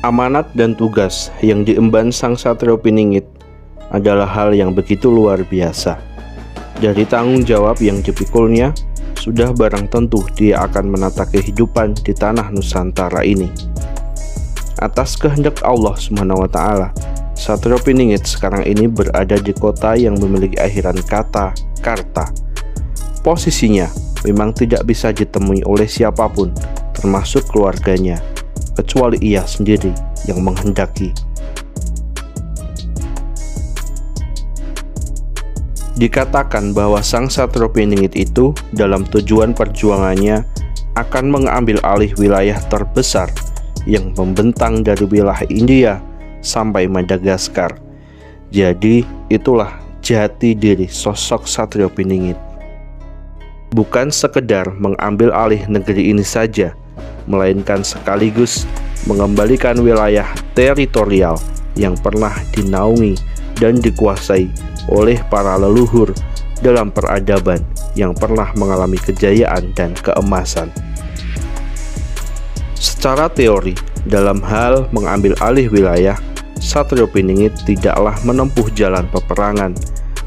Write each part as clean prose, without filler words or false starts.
Amanat dan tugas yang diemban Sang Satrio Piningit adalah hal yang begitu luar biasa. Dari tanggung jawab yang dipikulnya, sudah barang tentu dia akan menata kehidupan di tanah Nusantara ini. Atas kehendak Allah SWT, Satrio Piningit sekarang ini berada di kota yang memiliki akhiran kata Karta. Posisinya memang tidak bisa ditemui oleh siapapun, termasuk keluarganya, kecuali ia sendiri yang menghendaki. Dikatakan bahwa Sang Satrio Piningit itu dalam tujuan perjuangannya akan mengambil alih wilayah terbesar yang membentang dari wilayah India sampai Madagaskar. Jadi itulah jati diri sosok Satrio Piningit. Bukan sekedar mengambil alih negeri ini saja, melainkan sekaligus mengembalikan wilayah teritorial yang pernah dinaungi dan dikuasai oleh para leluhur dalam peradaban yang pernah mengalami kejayaan dan keemasan. Secara teori, dalam hal mengambil alih wilayah, Satrio Piningit tidaklah menempuh jalan peperangan,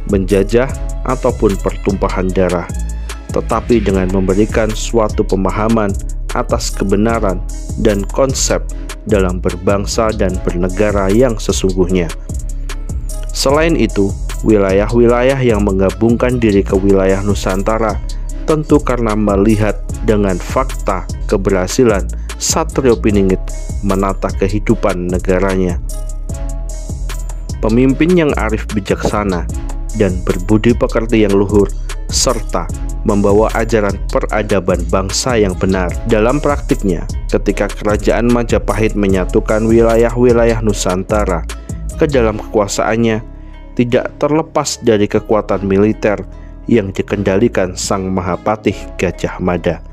menjajah, ataupun pertumpahan darah, tetapi dengan memberikan suatu pemahaman atas kebenaran dan konsep dalam berbangsa dan bernegara yang sesungguhnya. Selain itu, wilayah-wilayah yang menggabungkan diri ke wilayah Nusantara tentu karena melihat dengan fakta keberhasilan Satrio Piningit menata kehidupan negaranya. Pemimpin yang arif bijaksana dan berbudi pekerti yang luhur, serta membawa ajaran peradaban bangsa yang benar. Dalam praktiknya, ketika Kerajaan Majapahit menyatukan wilayah-wilayah Nusantara ke dalam kekuasaannya, tidak terlepas dari kekuatan militer yang dikendalikan Sang Mahapatih Gajah Mada.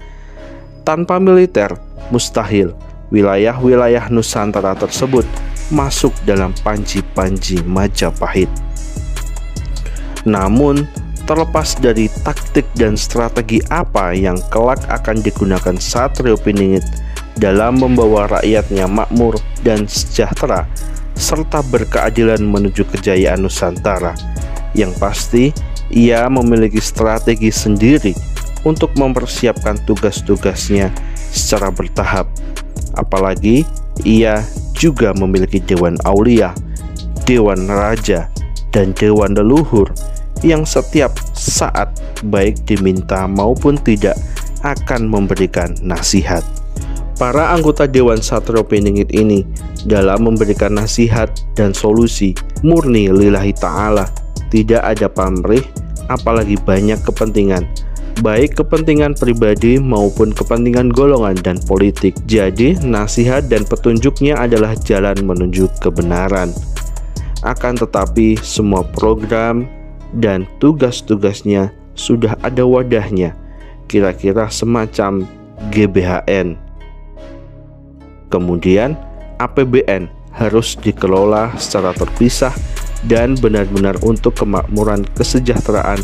Tanpa militer, mustahil wilayah-wilayah Nusantara tersebut masuk dalam panji-panji Majapahit. Namun, terlepas dari taktik dan strategi apa yang kelak akan digunakan Satrio Piningit dalam membawa rakyatnya makmur dan sejahtera serta berkeadilan menuju kejayaan Nusantara, yang pasti ia memiliki strategi sendiri untuk mempersiapkan tugas-tugasnya secara bertahap. Apalagi ia juga memiliki Dewan Aulia, Dewan Raja, dan Dewan Leluhur yang setiap saat baik diminta maupun tidak akan memberikan nasihat. Para anggota Dewan Satrio Piningit ini dalam memberikan nasihat dan solusi murni lillahi ta'ala, tidak ada pamrih apalagi banyak kepentingan, baik kepentingan pribadi maupun kepentingan golongan dan politik. Jadi nasihat dan petunjuknya adalah jalan menuju kebenaran. Akan tetapi semua program dan tugas-tugasnya sudah ada wadahnya, kira-kira semacam GBHN. Kemudian APBN harus dikelola secara terpisah dan benar-benar untuk kemakmuran, kesejahteraan,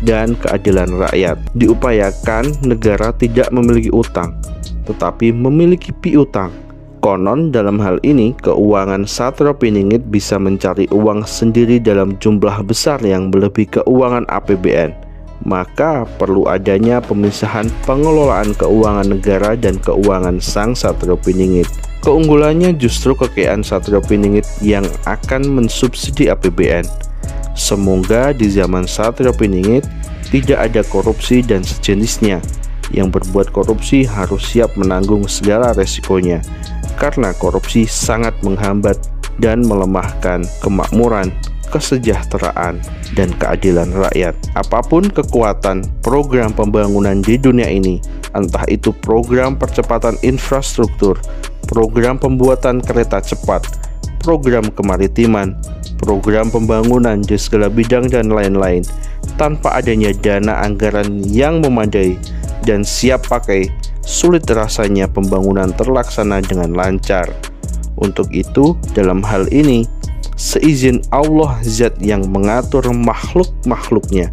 dan keadilan rakyat. Diupayakan negara tidak memiliki utang, tetapi memiliki piutang. Konon dalam hal ini, keuangan Satrio Piningit bisa mencari uang sendiri dalam jumlah besar yang melebihi keuangan APBN. Maka perlu adanya pemisahan pengelolaan keuangan negara dan keuangan Sang Satrio Piningit. Keunggulannya justru kekayaan Satrio Piningit yang akan mensubsidi APBN. Semoga di zaman Satrio Piningit tidak ada korupsi dan sejenisnya. Yang berbuat korupsi harus siap menanggung segala resikonya, karena korupsi sangat menghambat dan melemahkan kemakmuran, kesejahteraan, dan keadilan rakyat. Apapun kekuatan program pembangunan di dunia ini, entah itu program percepatan infrastruktur, program pembuatan kereta cepat, program kemaritiman, program pembangunan di segala bidang, dan lain-lain, tanpa adanya dana anggaran yang memadai dan siap pakai, sulit rasanya pembangunan terlaksana dengan lancar. Untuk itu, dalam hal ini, seizin Allah Zat yang mengatur makhluk-makhluknya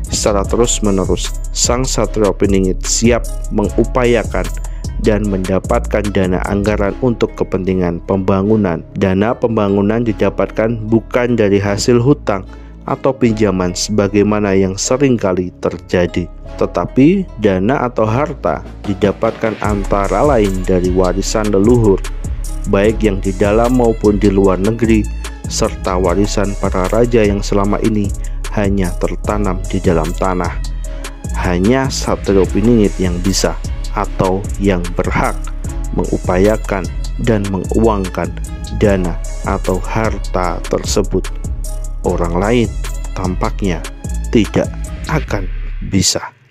secara terus-menerus, Sang Satrio Piningit siap mengupayakan dan mendapatkan dana anggaran untuk kepentingan pembangunan. Dana pembangunan didapatkan bukan dari hasil hutang atau pinjaman sebagaimana yang sering kali terjadi, tetapi dana atau harta didapatkan antara lain dari warisan leluhur, baik yang di dalam maupun di luar negeri, serta warisan para raja yang selama ini hanya tertanam di dalam tanah. Hanya Satrio Piningit yang bisa atau yang berhak mengupayakan dan menguangkan dana atau harta tersebut. Orang lain tampaknya tidak akan bisa.